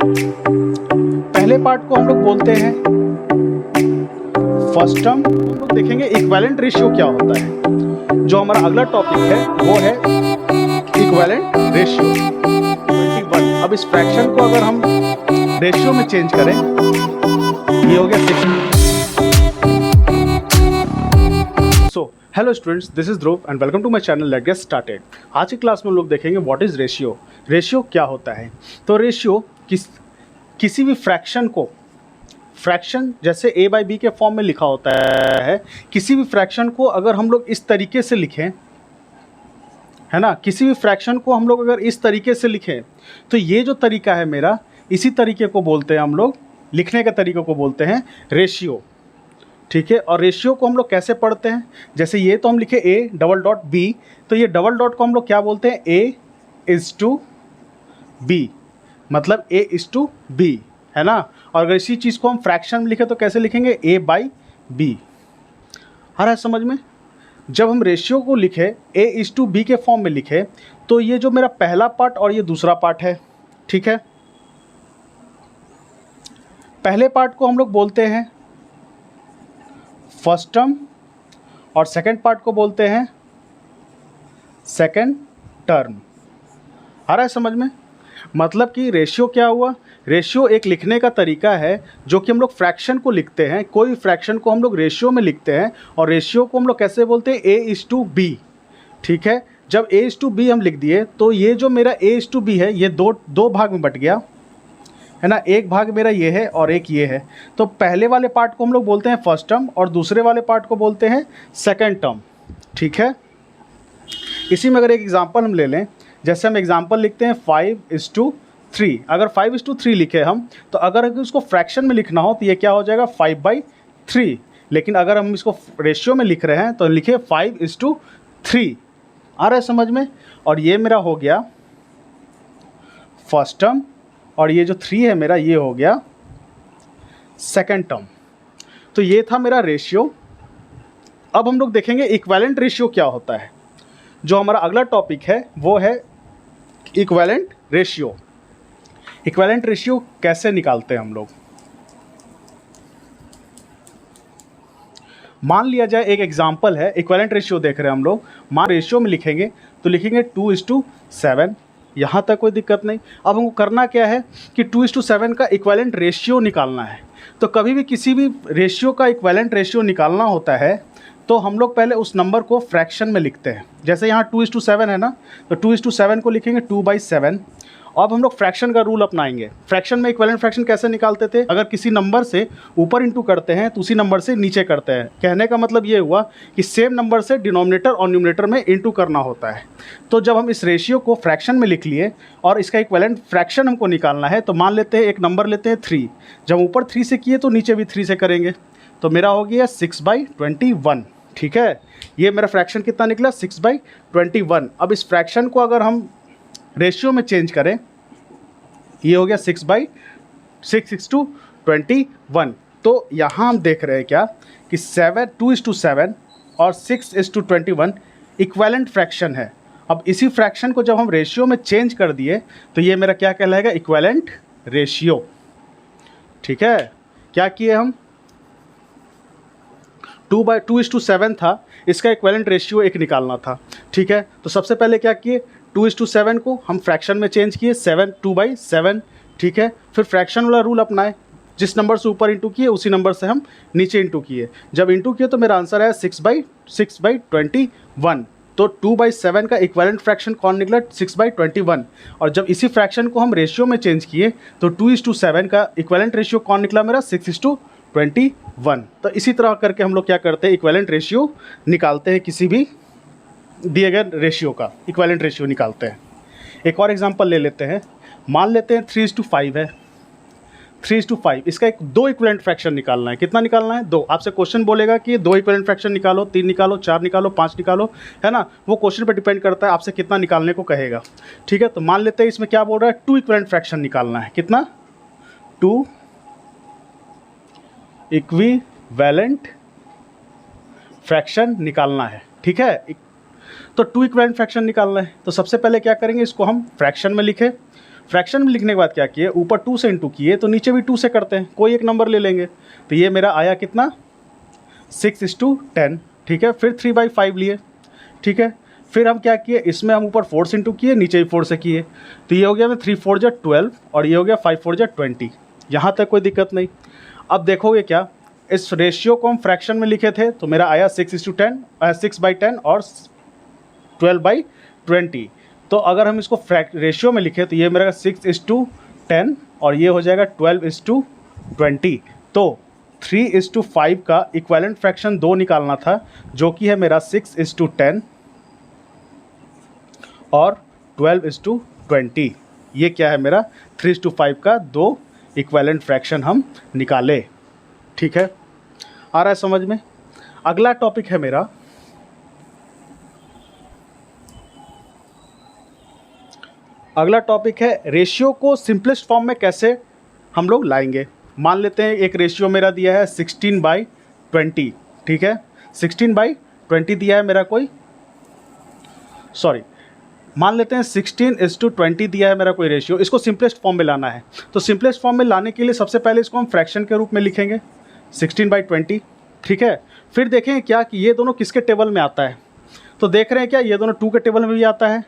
पहले पार्ट को हम लोग बोलते हैं फर्स्ट टर्म। हम लोग देखेंगे इक्विवेलेंट रेशियो क्या होता है। जो हमारा अगला टॉपिक है वो है इक्विवेलेंट रेशियो 21। अब इस फ्रैक्शन को अगर हम रेशियो में चेंज करें, ये हो गया 6। So hello students, this is Dhruv and welcome to my channel. Let's get started. आज की क्लास में हम लोग देखेंगे व्हाट इज रेशियो। रेशियो क्या होता है। तो रेशियो किसी भी फ्रैक्शन को, फ्रैक्शन जैसे a बाई बी के फॉर्म में लिखा होता है, किसी भी फ्रैक्शन को अगर हम लोग इस तरीके से लिखें, है ना, किसी भी फ्रैक्शन को हम लोग अगर इस तरीके से लिखें तो ये जो तरीका है मेरा, इसी तरीके को बोलते हैं हम लोग, लिखने के तरीके को बोलते हैं रेशियो। ठीक है। और रेशियो को हम लोग कैसे पढ़ते हैं, जैसे ये तो हम लिखे a डबल डॉट b, तो ये डबल डॉट को हम लोग क्या बोलते हैं, a इज टू b, मतलब a इज टू b, है ना। और अगर इसी चीज़ को हम फ्रैक्शन में लिखे तो कैसे लिखेंगे, a बाई b। आ रहा है समझ में। जब हम रेशियो को लिखे a इज टू b के फॉर्म में लिखे तो ये जो मेरा पहला पार्ट और ये दूसरा पार्ट है, ठीक है। पहले पार्ट को हम लोग बोलते हैं फर्स्ट टर्म और सेकंड पार्ट को बोलते हैं सेकंड टर्म। आ रहा है समझ में। मतलब कि रेशियो क्या हुआ, रेशियो एक लिखने का तरीका है जो कि हम लोग फ्रैक्शन को लिखते हैं, कोई भी फ्रैक्शन को हम लोग रेशियो में लिखते हैं। और रेशियो को हम लोग कैसे बोलते हैं, a इज टू b। ठीक है। जब a इज टू b हम लिख दिए तो ये जो मेरा a इज टू b है, ये दो भाग में बट गया, है ना। एक भाग मेरा ये है और एक ये है। तो पहले वाले पार्ट को हम लोग बोलते हैं फर्स्ट टर्म और दूसरे वाले पार्ट को बोलते हैं सेकंड टर्म। ठीक है। इसी में अगर एक एग्जांपल हम ले लें, जैसे हम एग्जांपल लिखते हैं 5:3। अगर 5:3 लिखे हम, तो अगर उसको फ्रैक्शन में लिखना हो तो ये क्या हो जाएगा, 5/3। लेकिन अगर हम इसको रेशियो में लिख रहे हैं तो लिखे 5:3। आ रहा है समझ में। और ये मेरा हो गया फर्स्ट टर्म और ये जो 3 है मेरा, ये हो गया सेकंड टर्म। तो ये था मेरा रेशियो। अब हम लोग देखेंगे इक्विवेलेंट रेशियो क्या होता है। जो हमारा अगला टॉपिक है वो है इक्विवेलेंट रेशियो। इक्विवेलेंट रेशियो कैसे निकालते हैं हम लोग। मान लिया जाए एक एग्जांपल है, इक्विवेलेंट रेशियो देख रहे हैं हम लोग। मान रेशियो में लिखेंगे तो लिखेंगे 2:7। यहाँ तक कोई दिक्कत नहीं। अब हमको करना क्या है कि 2:7 का इक्विवेलेंट रेशियो निकालना है। तो कभी भी किसी भी रेशियो का इक्विवेलेंट रेशियो निकालना होता है तो हम लोग पहले उस नंबर को फ्रैक्शन में लिखते हैं। जैसे यहाँ 2:7 है ना, तो 2:7 को लिखेंगे 2/7। अब हम लोग फ्रैक्शन का रूल अपनाएंगे। फ्रैक्शन में इक्विवेलेंट फ्रैक्शन कैसे निकालते थे, अगर किसी नंबर से ऊपर इंटू करते हैं तो उसी नंबर से नीचे करते हैं। कहने का मतलब ये हुआ कि सेम नंबर से डिनोमिनेटर और न्यूमरेटर में इंटू करना होता है। तो जब हम इस रेशियो को फ्रैक्शन में लिख लिए और इसका इक्विवेलेंट फ्रैक्शन हमको निकालना है, तो मान लेते हैं एक नंबर लेते हैं 3। जब ऊपर 3 से किए तो नीचे भी 3 से करेंगे, तो मेरा हो गया 6/21। ठीक है। ये मेरा फ्रैक्शन कितना निकला, 6/21। अब इस फ्रैक्शन को अगर हम रेशियो में चेंज करें, ये हो गया 6/21। तो यहाँ हम देख रहे हैं क्या कि 2:7 और 6:21 इक्विवेलेंट फ्रैक्शन है। अब इसी फ्रैक्शन को जब हम रेशियो में चेंज कर दिए तो ये मेरा क्या कहलाएगा, इक्विवेलेंट रेशियो। ठीक है। क्या किए हम, 2:7 था, इसका इक्विवेलेंट रेशियो 1 निकालना था। ठीक है। तो सबसे पहले क्या किए, 2:7 को हम फ्रैक्शन में चेंज किए, 2/7। ठीक है। फिर फ्रैक्शन वाला रूल अपनाए, जिस नंबर से ऊपर इंटू किए उसी नंबर से हम नीचे इंटू किए। जब इंटू किए तो मेरा आंसर है 6/21। तो 2/7 का इक्विवेलेंट फ्रैक्शन कौन निकला, 6/21। और जब इसी फ्रैक्शन को हम रेशियो में चेंज किए तो 2:7 का इक्विवेलेंट रेशियो कौन निकला मेरा, 6:21। तो इसी तरह करके हम लोग क्या करते हैं, इक्विवेलेंट रेशियो निकालते हैं। किसी भी दिए गए रेशियो का इक्विवेलेंट रेशियो निकालते हैं। एक और एग्जांपल ले लेते हैं। मान लेते हैं 3:5 है। 3:5 इसका दो इक्विवेलेंट फ्रैक्शन निकालना है। कितना निकालना है, 2। आपसे क्वेश्चन बोलेगा कि 2 इक्विवेलेंट फ्रैक्शन निकालो, 3 निकालो, 4 निकालो, 5 निकालो, है ना। वो क्वेश्चन पे डिपेंड करता है आपसे कितना निकालने को कहेगा। ठीक है। तो मान लेते हैं इसमें क्या बोल रहा है, 2 इक्विवेलेंट फ्रैक्शन निकालना है। कितना, 2 इक्विवेलेंट फ्रैक्शन निकालना है। ठीक है। तो 2 इक्विवेलेंट फ्रैक्शन निकालना है तो सबसे पहले क्या करेंगे, इसको हम फ्रैक्शन में लिखें। फ्रैक्शन में लिखने के बाद क्या किए, ऊपर 2 से इंटू किए तो नीचे भी 2 से करते हैं, कोई एक नंबर ले लेंगे। तो ये मेरा आया कितना 6:10, ठीक है। फिर 3/5 लिए, ठीक है। फिर हम क्या किए, इसमें हम ऊपर 4 से इंटू किए, नीचे भी 4 से किए, तो ये हो गया 3 4 जा 12 और ये हो गया 5 4 जा 20। यहाँ तक कोई दिक्कत नहीं। अब देखोगे क्या, इस रेशियो को हम फ्रैक्शन में लिखे थे तो मेरा आया 6:10 और 12/20। तो अगर हम इसको रेशियो में लिखे तो ये मेरा 6:10 और ये हो जाएगा 12:20। तो 3:5 का इक्विवेलेंट फ्रैक्शन 2 निकालना था, जो कि है मेरा 6:10 और 12:20। ये क्या है मेरा 3:5 का 2 इक्विवेलेंट फ्रैक्शन हम निकाले, ठीक है। आ रहा है समझ में। अगला टॉपिक है मेरा रेशियो को सिंपलेस्ट फॉर्म में कैसे हम लोग लाएंगे। मान लेते हैं एक रेशियो मेरा दिया है 16/20, ठीक है। 16/20 दिया है मेरा मान लेते हैं 16:20 दिया है मेरा कोई रेशियो, इसको सिंपलेस्ट फॉर्म में लाना है। तो सिंपलेस्ट फॉर्म में लाने के लिए सबसे पहले इसको हम फ्रैक्शन के रूप में लिखेंगे 16/20, ठीक है। फिर देखेंगे क्या कि ये दोनों किसके टेबल में आता है, तो देख रहे हैं क्या ये दोनों 2 के टेबल में भी आता है,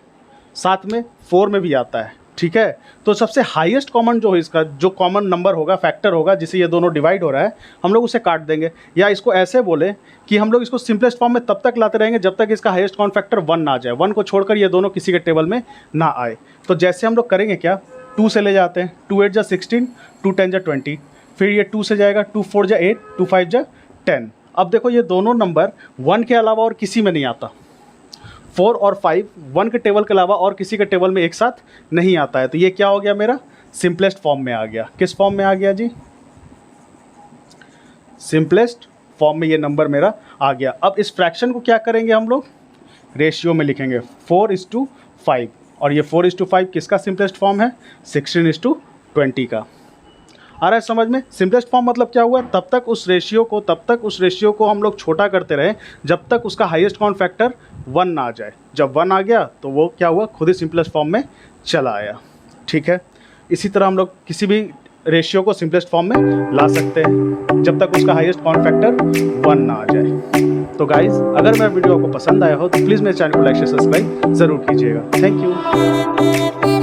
साथ में 4 में भी आता है, ठीक है। तो सबसे हाईएस्ट कॉमन जो है इसका जो कॉमन नंबर होगा, फैक्टर होगा, जिसे ये दोनों डिवाइड हो रहा है, हम लोग उसे काट देंगे। या इसको ऐसे बोले कि हम लोग इसको सिंपलेस्ट फॉर्म में तब तक लाते रहेंगे जब तक इसका हाईएस्ट कॉमन फैक्टर 1 ना आ जाए, 1 को छोड़कर ये दोनों किसी के टेबल में ना आए। तो जैसे हम लोग करेंगे क्या, 2 से ले जाते हैं, 2 8 जा 16, 2 10 जा 20, फिर ये 2 से जाएगा, 2 4 जा 8, 2 5 जा 10। अब देखो ये दोनों नंबर 1 के अलावा और किसी में नहीं आता, 4 और 5 1 के टेबल के अलावा और किसी के टेबल में एक साथ नहीं आता है। तो ये क्या हो गया मेरा सिंपलेस्ट फॉर्म में आ गया। किस फॉर्म में आ गया जी, सिंपलेस्ट फॉर्म में ये नंबर मेरा आ गया। अब इस फ्रैक्शन को क्या करेंगे हम लोग, रेशियो में लिखेंगे 4:5 और ये 4:5 किसका सिंपलेस्ट फॉर्म है, 16:20 का। आ रहा है समझ में। सिंपलेस्ट फॉर्म मतलब क्या हुआ, तब तक उस रेशियो को हम लोग छोटा करते रहे जब तक उसका हाईएस्ट कॉमन फैक्टर 1 ना आ जाए। जब 1 आ गया तो वो क्या हुआ, खुद ही सिंपलेस्ट फॉर्म में चला आया, ठीक है। इसी तरह हम लोग किसी भी रेशियो को सिंपलेस्ट फॉर्म में ला सकते हैं जब तक उसका हाईएस्ट कॉमन फैक्टर 1 ना आ जाए। तो गाइज़, अगर मेरा वीडियो आपको पसंद आया हो तो प्लीज़ मेरे चैनल को लाइक शेयर सब्सक्राइब ज़रूर कीजिएगा। Thank you.